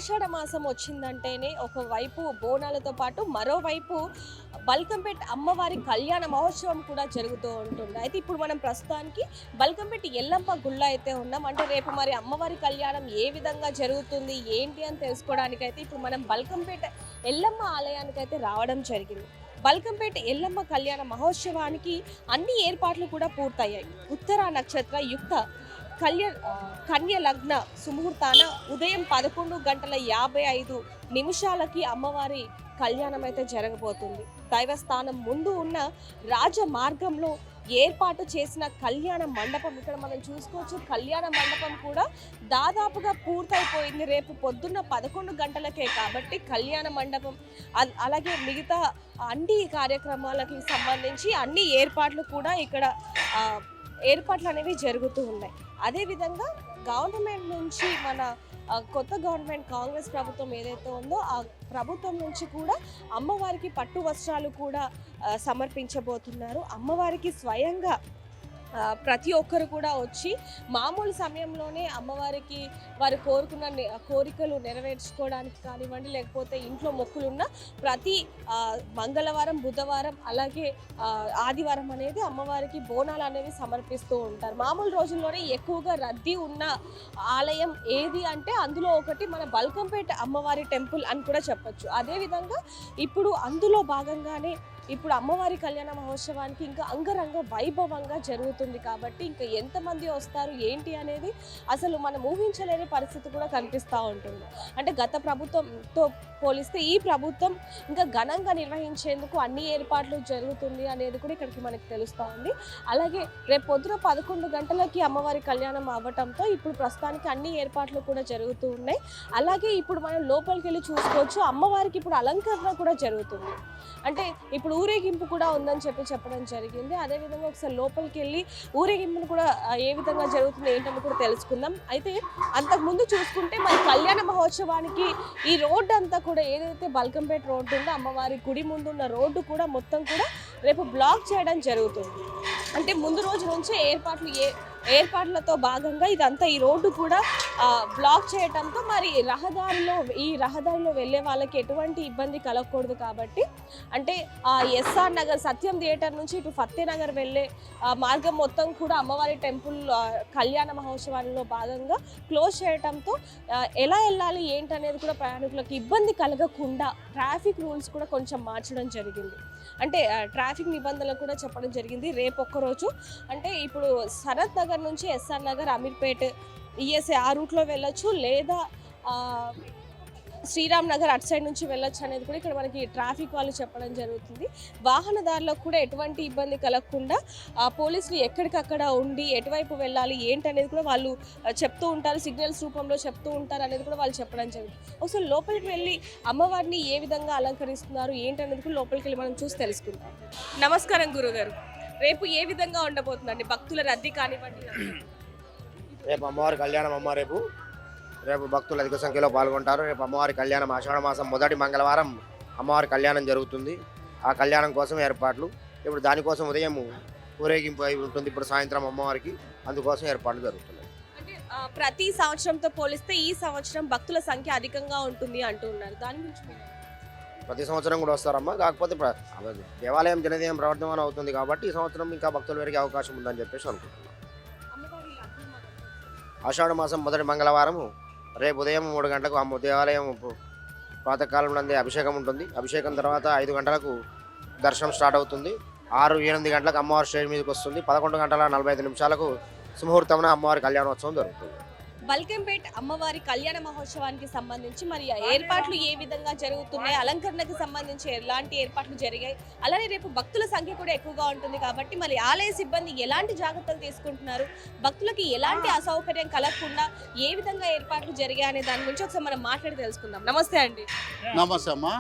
ఆషాఢ మాసం వచ్చిందంటేనే ఒకవైపు బోనాలతో పాటు మరోవైపు బల్కంపేట్ అమ్మవారి కళ్యాణ మహోత్సవం కూడా జరుగుతూ ఉంటుంది. అయితే ఇప్పుడు మనం ప్రస్తుతానికి బల్కంపేట్ ఎల్లమ్మ గుళ్ళ అయితే ఉన్నాం. అంటే రేపు మరి అమ్మవారి కళ్యాణం ఏ విధంగా జరుగుతుంది ఏంటి అని తెలుసుకోవడానికైతే ఇప్పుడు మనం బల్కంపేట ఎల్లమ్మ ఆలయానికైతే రావడం జరిగింది. బల్కంపేట ఎల్లమ్మ కళ్యాణ మహోత్సవానికి అన్ని ఏర్పాట్లు కూడా పూర్తయ్యాయి. ఉత్తర నక్షత్ర యుక్త కన్య లగ్న సుముహూర్తాన ఉదయం 11:55 అమ్మవారి కళ్యాణం అయితే జరగబోతుంది. దైవస్థానం ముందు ఉన్న రాజ మార్గంలో ఏర్పాటు చేసిన కళ్యాణ మండపం ఇక్కడ మనం చూసుకోవచ్చు. కళ్యాణ మండపం కూడా దాదాపుగా పూర్తయిపోయింది. రేపు పొద్దున్న 11 గంటలకే కాబట్టి కళ్యాణ మండపం అలాగే మిగతా అన్ని కార్యక్రమాలకి సంబంధించి అన్ని ఏర్పాట్లు కూడా ఇక్కడ ఏర్పాట్లు అనేవి జరుగుతూ ఉన్నాయి. అదేవిధంగా గవర్నమెంట్ నుంచి మన కొత్త గవర్నమెంట్ కాంగ్రెస్ ప్రభుత్వం ఏదైతే ఉందో ఆ ప్రభుత్వం నుంచి కూడా అమ్మవారికి పట్టు వస్త్రాలు కూడా సమర్పించబోతున్నారు. అమ్మవారికి స్వయంగా ప్రతి ఒక్కరు కూడా వచ్చి మామూలు సమయంలోనే అమ్మవారికి వారు కోరుకున్న కోరికలు నెరవేర్చుకోవడానికి కానివ్వండి, లేకపోతే ఇంట్లో మొక్కులున్న ప్రతి మంగళవారం, బుధవారం అలాగే ఆదివారం అనేది అమ్మవారికి బోనాలు అనేవి సమర్పిస్తూ ఉంటారు. మామూలు రోజుల్లోనే ఎక్కువగా రద్దీ ఉన్న ఆలయం ఏది అంటే అందులో ఒకటి మన బల్కంపేట అమ్మవారి టెంపుల్ అని కూడా చెప్పొచ్చు. అదేవిధంగా ఇప్పుడు అందులో భాగంగానే ఇప్పుడు అమ్మవారి కళ్యాణ మహోత్సవానికి ఇంకా అంగరంగ వైభవంగా జరుగుతుంది కాబట్టి ఇంకా ఎంతమంది వస్తారు ఏంటి అనేది అసలు మనం ఊహించలేని పరిస్థితి కూడా కనిపిస్తూ ఉంటుంది. అంటే గత ప్రభుత్వంతో పోలిస్తే ఈ ప్రభుత్వం ఇంకా ఘనంగా నిర్వహించేందుకు అన్ని ఏర్పాట్లు జరుగుతుంది అనేది కూడా ఇక్కడికి మనకి తెలుస్తూ ఉంది. అలాగే రేపు పొద్దున 11 గంటలకి అమ్మవారి కళ్యాణం అవ్వటంతో ఇప్పుడు ప్రస్తుతానికి అన్ని ఏర్పాట్లు కూడా జరుగుతూ ఉన్నాయి. అలాగే ఇప్పుడు మనం లోపలికి వెళ్ళి చూసుకోవచ్చు. అమ్మవారికి ఇప్పుడు అలంకరణ కూడా జరుగుతుంది. అంటే ఇప్పుడు ఊరేగింపు కూడా ఉందని చెప్పడం జరిగింది. అదేవిధంగా ఒకసారి లోపలికి వెళ్ళి ఊరేగింపును కూడా ఏ విధంగా జరుగుతుంది ఏంటని కూడా తెలుసుకుందాం. అయితే అంతకుముందు చూసుకుంటే మన కళ్యాణ మహోత్సవానికి ఈ రోడ్డు అంతా కూడా ఏదైతే బల్కంపేట రోడ్డు ఉందో అమ్మవారి గుడి ముందు ఉన్న రోడ్డు కూడా మొత్తం కూడా రేపు బ్లాక్ చేయడం జరుగుతుంది. అంటే ముందు రోజు నుంచే ఏర్పాట్లతో భాగంగా ఇదంతా ఈ రోడ్డు కూడా బ్లాక్ చేయడంతో మరి ఈ రహదారిలో వెళ్ళే వాళ్ళకి ఎటువంటి ఇబ్బంది కలగకూడదు కాబట్టి అంటే ఎస్ఆర్ నగర్ సత్యం థియేటర్ నుంచి ఇటు ఫత్తేనగర్ వెళ్ళే మార్గం మొత్తం కూడా అమ్మవారి టెంపుల్ కళ్యాణ మహోత్సవాల్లో భాగంగా క్లోజ్ చేయడంతో ఎలా వెళ్ళాలి ఏంటనేది కూడా ప్రయాణికులకు ఇబ్బంది కలగకుండా ట్రాఫిక్ రూల్స్ కూడా కొంచెం మార్చడం జరిగింది. అంటే ట్రాఫిక్ నిబంధనలు కూడా చెప్పడం జరిగింది. రేపు ఒక్కరోజు అంటే ఇప్పుడు సనత్ నగర్ నుంచి ఎస్ఆర్ నగర్, అమీర్పేట్, ఈఎస్ఏ ఆ రూట్లో వెళ్ళొచ్చు, లేదా శ్రీరామ్ నగర్ అటు సైడ్ నుంచి వెళ్ళొచ్చు అనేది కూడా ఇక్కడ మనకి ట్రాఫిక్ వాళ్ళు చెప్పడం జరుగుతుంది. వాహనదారులకు కూడా ఎటువంటి ఇబ్బంది కలగకుండా పోలీసులు ఎక్కడికక్కడ ఉండి ఎటువైపు వెళ్ళాలి ఏంటనేది కూడా వాళ్ళు చెప్తూ ఉంటారు, సిగ్నల్స్ రూపంలో చెప్తూ ఉంటారు అనేది కూడా వాళ్ళు చెప్పడం జరుగుతుంది. ఒకసారి లోపలికి వెళ్ళి అమ్మవారిని ఏ విధంగా అలంకరిస్తున్నారు ఏంటనేది కూడా లోపలికి వెళ్ళి మనం చూసి తెలుసుకుంటాం. నమస్కారం గురుగారు, రేపు ఏ విధంగా ఉండబోతుందండి భక్తుల రద్దీ కానివ్వండి? రేపు అమ్మవారి కళ్యాణం రేపు భక్తులు అధిక సంఖ్యలో పాల్గొంటారు. రేపు అమ్మవారి కళ్యాణం ఆషాఢ మాసం మొదటి మంగళవారం అమ్మవారి కళ్యాణం జరుగుతుంది. ఆ కళ్యాణం కోసం ఏర్పాట్లు ఇప్పుడు దానికోసం ఉదయం ఊరేగింపు అయి ఉంటుంది. ఇప్పుడు సాయంత్రం అమ్మవారికి అందుకోసం ఏర్పాట్లు జరుగుతున్నాయి. అంటే ప్రతి సంవత్సరంతో పోలిస్తే ఈ సంవత్సరం భక్తుల సంఖ్య అధికంగా ఉంటుంది అంటున్నారు. దాని గురించి ప్రతి సంవత్సరం కూడా వస్తారమ్మా. కాకపోతే దేవాలయం జనదేయం ప్రవర్ధమానం అవుతుంది కాబట్టి ఈ సంవత్సరం ఇంకా భక్తులు పెరిగే అవకాశం ఉందని చెప్పేసి అనుకుంటున్నాం. ఆషాఢ మాసం మొదటి మంగళవారం రేపు ఉదయం 3 గంటలకు దేవాలయం ప్రాతకాలం నందే అభిషేకం ఉంటుంది. అభిషేకం తర్వాత 5 గంటలకు దర్శనం స్టార్ట్ అవుతుంది. 6-8 గంటలకు అమ్మవారి స్టేజ్ మీదకి వస్తుంది. 11:45 సుముహూర్తమున అమ్మవారి కళ్యాణోత్సవం జరుగుతుంది. బల్కంపేట్ అమ్మవారి కళ్యాణ మహోత్సవానికి సంబంధించి మరి ఏర్పాట్లు ఏ విధంగా జరుగుతున్నాయి, అలంకరణకు సంబంధించి ఎలాంటి ఏర్పాట్లు జరిగాయి, అలానే రేపు భక్తుల సంఖ్య కూడా ఎక్కువగా ఉంటుంది కాబట్టి మరి ఆలయ సిబ్బంది ఎలాంటి జాగ్రత్తలు తీసుకుంటున్నారు, భక్తులకి ఎలాంటి అసౌకర్యం కలగకుండా ఏ విధంగా ఏర్పాట్లు జరిగాయి అనే దాని గురించి ఒకసారి మనం మాట్లాడి తెలుసుకుందాం. నమస్తే అండి. నమస్తే అమ్మా.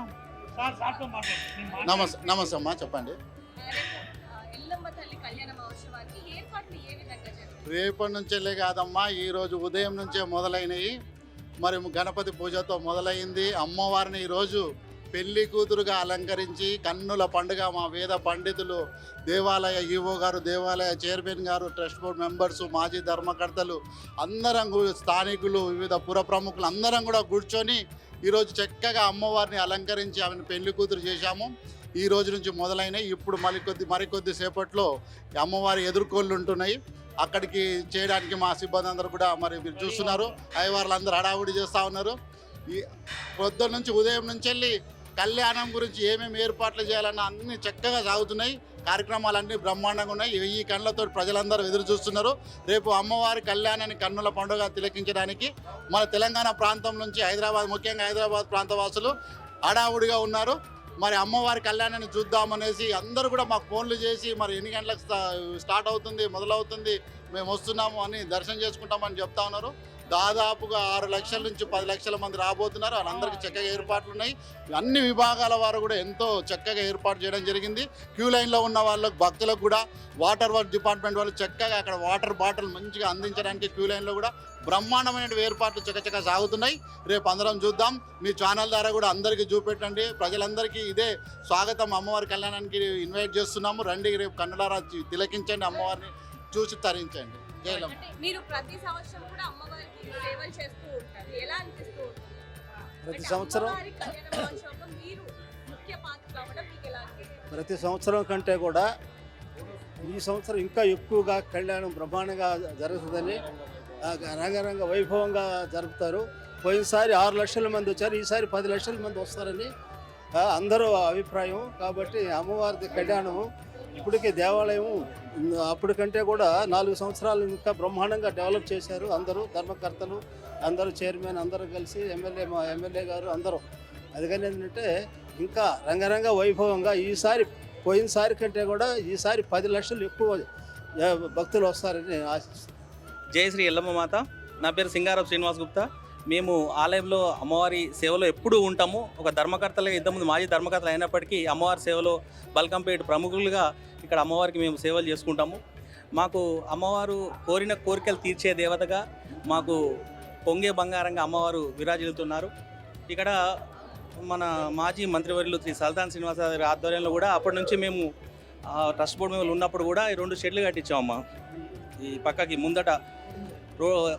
నమస్తే అమ్మా, చెప్పండి. ఎల్లమ్మ తల్లి కళ్యాణ మహోత్సవానికి ఏర్పాట్లు ఏ విధంగా జరిగాయి? రేపటి నుంచే కాదమ్మా, ఈరోజు ఉదయం నుంచే మొదలైనవి. మరి గణపతి పూజతో మొదలైంది. అమ్మవారిని ఈరోజు పెళ్లి కూతురుగా అలంకరించి కన్నుల పండుగ మా వేద పండితులు, దేవాలయ ఈవో గారు, దేవాలయ చైర్మన్ గారు, ట్రస్ట్ బోర్డ్ మెంబర్స్, మాజీ ధర్మకర్తలు అందరం స్థానికులు, వివిధ పుర ప్రముఖులు అందరం కూడా కూర్చొని ఈరోజు చక్కగా అమ్మవారిని అలంకరించి ఆమెను పెళ్లి కూతురు చేశాము. ఈ రోజు నుంచి మొదలైనవి. ఇప్పుడు మరికొద్ది సేపట్లో అమ్మవారి ఎదుర్కోళ్ళు ఉంటున్నాయి. అక్కడికి చేయడానికి మా సిబ్బంది అందరూ కూడా మరి మీరు చూస్తున్నారు, అయ్యవార్లు అందరూ హడావుడి చేస్తూ ఉన్నారు. ఈ పొద్దున్న నుంచి ఉదయం నుంచి వెళ్ళి కళ్యాణం గురించి ఏమేమి ఏర్పాట్లు చేయాలన్న అన్ని చక్కగా సాగుతున్నాయి. కార్యక్రమాలన్నీ బ్రహ్మాండంగా ఉన్నాయి. ఈ కళ్ళతో ప్రజలందరూ ఎదురు చూస్తున్నారు. రేపు అమ్మవారి కళ్యాణాన్ని కన్నుల పండుగ తిలకించడానికి మన తెలంగాణ ప్రాంతం నుంచి హైదరాబాద్, ముఖ్యంగా హైదరాబాద్ ప్రాంత వాసులు హడావుడిగా ఉన్నారు. మరి అమ్మవారి కళ్యాణాన్ని చూద్దామనేసి అందరూ కూడా మాకు ఫోన్లు చేసి మరి ఎన్ని గంటలకు స్టార్ట్ అవుతుంది, మొదలవుతుంది, మేము వస్తున్నాము అని దర్శనం చేసుకుంటామని చెప్తా ఉన్నారు. దాదాపుగా 6 లక్షల నుంచి 10 లక్షల మంది రాబోతున్నారు. వాళ్ళందరికీ చక్కగా ఏర్పాట్లు ఉన్నాయి. అన్ని విభాగాల వారు కూడా ఎంతో చక్కగా ఏర్పాటు చేయడం జరిగింది. క్యూ లైన్లో ఉన్న వాళ్ళకు, భక్తులకు కూడా వాటర్ వర్క్ డిపార్ట్మెంట్ వాళ్ళు చక్కగా అక్కడ వాటర్ బాటిల్ మంచిగా అందించడానికి క్యూ లైన్లో కూడా బ్రహ్మాండమైన ఏర్పాట్లు చక్కచక్క సాగుతున్నాయి. రేపు అందరం చూద్దాం. మీ ఛానల్ ద్వారా కూడా అందరికీ చూపెట్టండి. ప్రజలందరికీ ఇదే స్వాగతం. అమ్మవారి కళ్యాణానికి ఇన్వైట్ చేస్తున్నాము. రండి, రేపు కన్నులారా తిలకించండి, అమ్మవారిని చూసి తరించండి. జైలం. అంటే మీరు ప్రతి సంవత్సరం కూడా అమ్మవారికి సేవలు చేస్తూ ఉంటారు. ఎలా అనిపిస్తూ ఉంటుంది? ప్రతి అంటే సంవత్సరం అమ్మవారి కళ్యాణ మహోత్సవంలో మీరు ముఖ్య పాత్ర కావడం మీకు ఎలా అనిపిస్తుంది? ప్రతి సంవత్సరం కంటే కూడా ఈ సంవత్సరం ఇంకా ఎక్కువగా కళ్యాణం బ్రహ్మాండంగా జరుగుతుందని రంగరంగ వైభవంగా జరుపుతారు. పోయినసారి 6 లక్షల మంది వచ్చారు, ఈసారి 10 లక్షల మంది వస్తారని అందరూ అభిప్రాయం. కాబట్టి అమ్మవారి కళ్యాణము ఇప్పటికే దేవాలయం అప్పటికంటే కూడా 4 సంవత్సరాలు ఇంకా బ్రహ్మాండంగా డెవలప్ చేశారు. అందరూ ధర్మకర్తలు, అందరూ చైర్మన్, అందరూ కలిసి మా ఎమ్మెల్యే గారు అందరూ. అందుకని ఏంటంటే ఇంకా రంగరంగ వైభవంగా ఈసారి పోయినసారి కంటే కూడా ఈసారి 10 లక్షలు ఎక్కువ భక్తులు వస్తారని నేను ఆశిస్తున్నాను. జై శ్రీ ఎల్లమ్మ మాత. నా పేరు సింగారపు శ్రీనివాస్ గుప్తా. మేము ఆలయంలో అమ్మవారి సేవలో ఎప్పుడూ ఉంటాము. ఒక ధర్మకర్తలుగా ఇంతకుముందు మాజీ ధర్మకర్తలు అయినప్పటికీ అమ్మవారి సేవలో బల్కంపేట ప్రముఖులుగా ఇక్కడ అమ్మవారికి మేము సేవలు చేసుకుంటాము. మాకు అమ్మవారు కోరిన కోరికలు తీర్చే దేవతగా, మాకు పొంగే బంగారంగా అమ్మవారు విరాజిల్లుతున్నారు. ఇక్కడ మన మాజీ మంత్రివర్యులు శ్రీ సల్తాన్ శ్రీనివాస గారి ఆధ్వర్యంలో కూడా అప్పటి నుంచి మేము ట్రస్ట్ బోర్డు మేము ఉన్నప్పుడు కూడా ఈ 2 షెడ్లు కట్టించామమ్మా. ఈ పక్కకి ముందట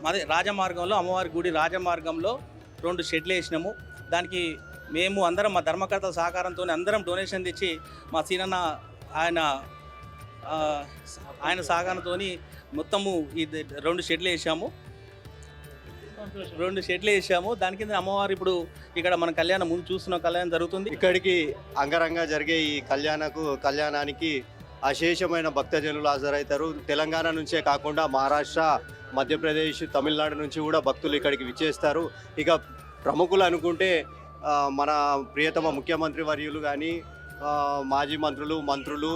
అదే రాజమార్గంలో, అమ్మవారి గుడి రాజమార్గంలో 2 షెడ్లు వేసినాము. దానికి మేము అందరం మా ధర్మకర్తల సహకారంతో అందరం డొనేషన్ తెచ్చి మా సీనన్న ఆయన సహకారంతో మొత్తము ఈ 2 షెడ్లు వేసాము. 2 షెడ్లు వేసాము. దాని కింద అమ్మవారు ఇప్పుడు ఇక్కడ మన కళ్యాణం ముందు చూస్తున్న కళ్యాణం జరుగుతుంది. ఇక్కడికి అంగరంగ జరిగే ఈ కళ్యాణానికి అశేషమైన భక్తజనులు హాజరవుతారు. తెలంగాణ నుంచే కాకుండా మహారాష్ట్ర, మధ్యప్రదేశ్, తమిళనాడు నుంచి కూడా భక్తులు ఇక్కడికి విచ్చేస్తారు. ఇక ప్రముఖులు అనుకుంటే మన ప్రియతమ ముఖ్యమంత్రి వర్యులు కానీ, మాజీ మంత్రులు,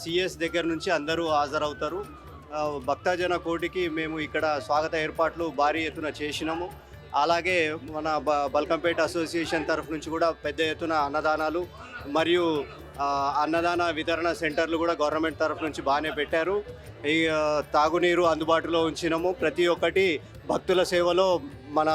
సిఎస్ దగ్గర నుంచి అందరూ హాజరవుతారు. భక్తజన కోటికి మేము ఇక్కడ స్వాగత ఏర్పాట్లు భారీ ఎత్తున చేసినాము. అలాగే మన బల్కంపేట అసోసియేషన్ తరఫు నుంచి కూడా పెద్ద ఎత్తున అన్నదానాలు మరియు అన్నదాన వితరణ సెంటర్లు కూడా గవర్నమెంట్ తరఫు నుంచి బాగానే పెట్టారు. ఈ తాగునీరు అందుబాటులో ఉంచినాము. ప్రతి ఒక్కటి భక్తుల సేవలో మన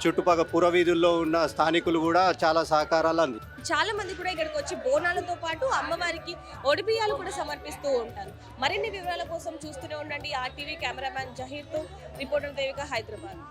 చుట్టుపక్కల పురవీధుల్లో ఉన్న స్థానికులు కూడా చాలా సహకారాలు అంది. చాలా మంది కూడా ఇక్కడికి వచ్చి బోనాలతో పాటు అమ్మవారికి ఒడిబియ్యాలు కూడా సమర్పిస్తూ ఉంటారు. మరిన్ని వివరాల కోసం చూస్తూనే ఉండండి RTV. కెమెరామ్యాన్ జహీర్తో రిపోర్టర్ దేవిక, హైదరాబాద్.